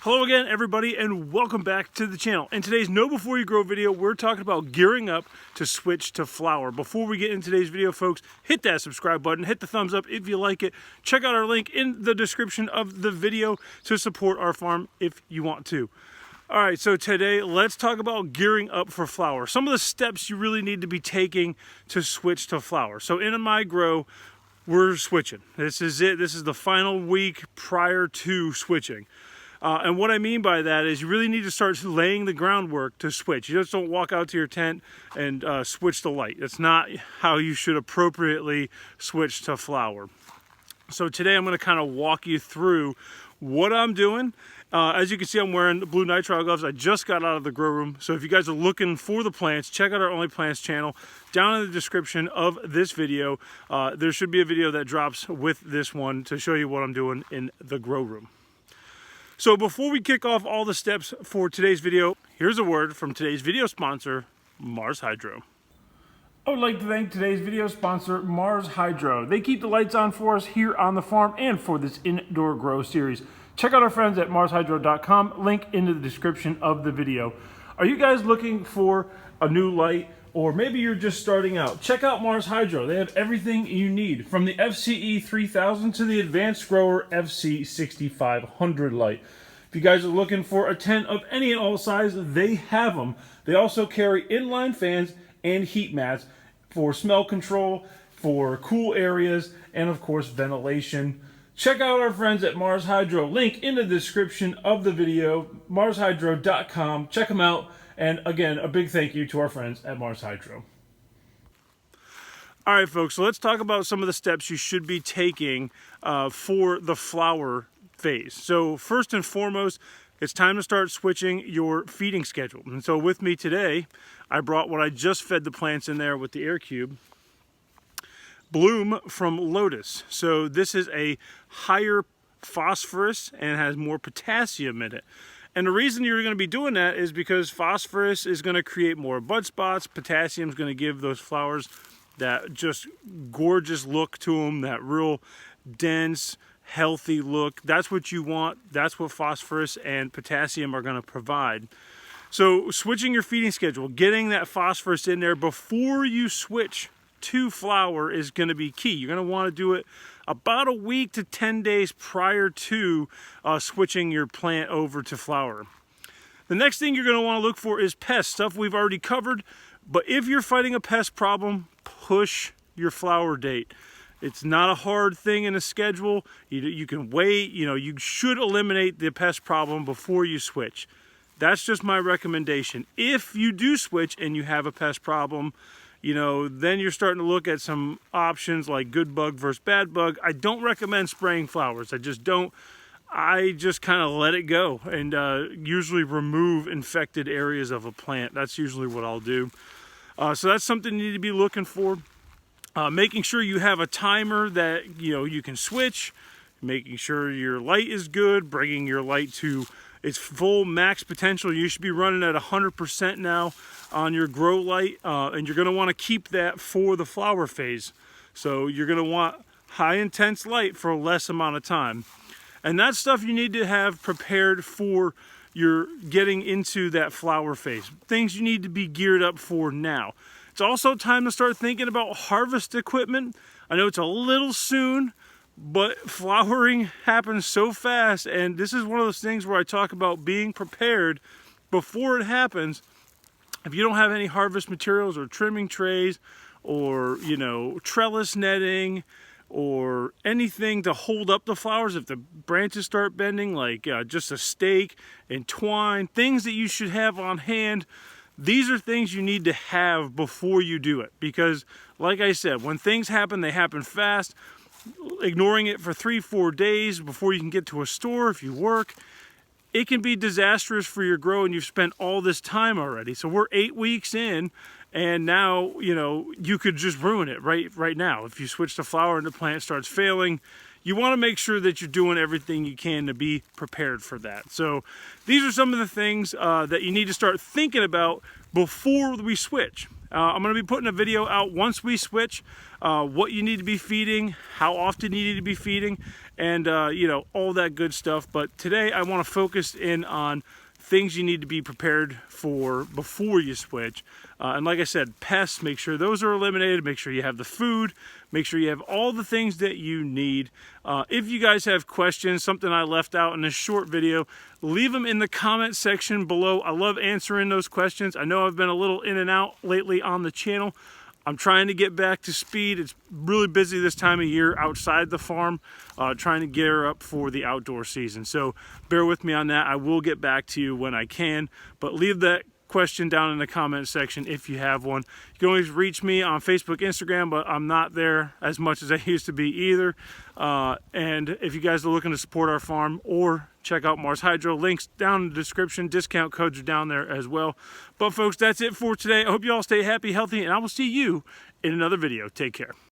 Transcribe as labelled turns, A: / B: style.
A: Hello again, everybody, and welcome back to the channel. In today's Know Before You Grow video, we're talking about gearing up to switch to flower. Before we get into today's video, folks, hit that subscribe button, hit the thumbs up if you like it. Check out our link in the description of the video to support our farm if you want to. All right, so today, let's talk about gearing up for flower. Some of the steps you really need to be taking to switch to flower. So in my grow, we're switching. This is it. This is the final week prior to switching. And what I mean by that is you really need to start laying the groundwork to switch. You just don't walk out to your tent and switch the light. That's not how you should appropriately switch to flower. So today I'm going to kind of walk you through what I'm doing. As you can see, I'm wearing the blue nitrile gloves. I just got out of the grow room. So if you guys are looking for the plants, check out our Only Plants channel. Down in the description of this video, there should be a video that drops with this one to show you what I'm doing in the grow room. So before we kick off all the steps for today's video, here's a word from today's video sponsor, Mars Hydro. I would like to thank today's video sponsor, Mars Hydro. They keep the lights on for us here on the farm and for this indoor grow series. Check out our friends at marshydro.com, link in the description of the video. Are you guys looking for a new light? Or maybe you're just starting out. Check out Mars Hydro. They have everything you need, from the FCE 3000 to the Advanced Grower FC 6500 light. If you guys are looking for a tent of any and all sizes, they have them. They also carry inline fans and heat mats for smell control, for cool areas, and of course ventilation. Check out our friends at Mars Hydro. Link in the description of the video, marshydro.com. Check them out. And again, a big thank you to our friends at Mars Hydro. All right, folks, so let's talk about some of the steps you should be taking for the flower phase. So first and foremost, it's time to start switching your feeding schedule. And so with me today, I brought what I just fed the plants in there with the air cube, Bloom from Lotus. So this is a higher phosphorus and has more potassium in it. And the reason you're going to be doing that is because phosphorus is going to create more bud spots. Potassium is going to give those flowers that just gorgeous look to them, that real dense, healthy look. That's what you want. That's what phosphorus and potassium are going to provide. So switching your feeding schedule, getting that phosphorus in there before you switch to flower is going to be key. You're going to want to do it about a week to 10 days prior to switching your plant over to flower. The next thing you're going to want to look for is pests, stuff we've already covered. But if you're fighting a pest problem, push your flower date. It's not a hard thing in a schedule. You can wait. You should eliminate the pest problem before you switch. That's just my recommendation. If you do switch and you have a pest problem, then you're starting to look at some options like good bug versus bad bug. I don't recommend spraying flowers. I just don't. I just kind of let it go and usually remove infected areas of a plant. That's usually what I'll do. So that's something you need to be looking for. Making sure you have a timer that you can switch. Making sure your light is good. Bringing your light to its full max potential. You should be running at 100% now on your grow light, and you're going to want to keep that for the flower phase. So you're going to want high intense light for a less amount of time. And that's stuff you need to have prepared for your getting into that flower phase. Things you need to be geared up for now. It's also time to start thinking about harvest equipment. I know it's a little soon, but flowering happens so fast, and this is one of those things where I talk about being prepared before it happens. If you don't have any harvest materials or trimming trays or, trellis netting or anything to hold up the flowers, if the branches start bending, like just a stake and twine, things that you should have on hand, these are things you need to have before you do it. Because, like I said, when things happen, they happen fast. Ignoring it for 3-4 days before you can get to a store if you work, it can be disastrous for your grow, and you've spent all this time already. So we're 8 weeks in, and now you could just ruin it right now. If you switch to flower and the plant starts failing, you want to make sure that you're doing everything you can to be prepared for that. So these are some of the things that you need to start thinking about before we switch. I'm going to be putting a video out once we switch, what you need to be feeding, how often you need to be feeding, and you know, all that good stuff. But today I want to focus in on things you need to be prepared for before you switch. And like I said, pests, make sure those are eliminated, make sure you have the food, make sure you have all the things that you need. If you guys have questions, something I left out in this short video, leave them in the comment section below. I love answering those questions. I know I've been a little in and out lately on the channel. I'm trying to get back to speed. It's really busy this time of year outside the farm, trying to gear up for the outdoor season. So bear with me on that. I will get back to you when I can, but leave that question down in the comment section if you have one. You can always reach me on Facebook, Instagram, but I'm not there as much as I used to be either. And if you guys are looking to support our farm or check out Mars Hydro, links down in the description. Discount codes are down there as well. But folks, that's it for today. I hope you all stay happy, healthy, and I will see you in another video. Take care.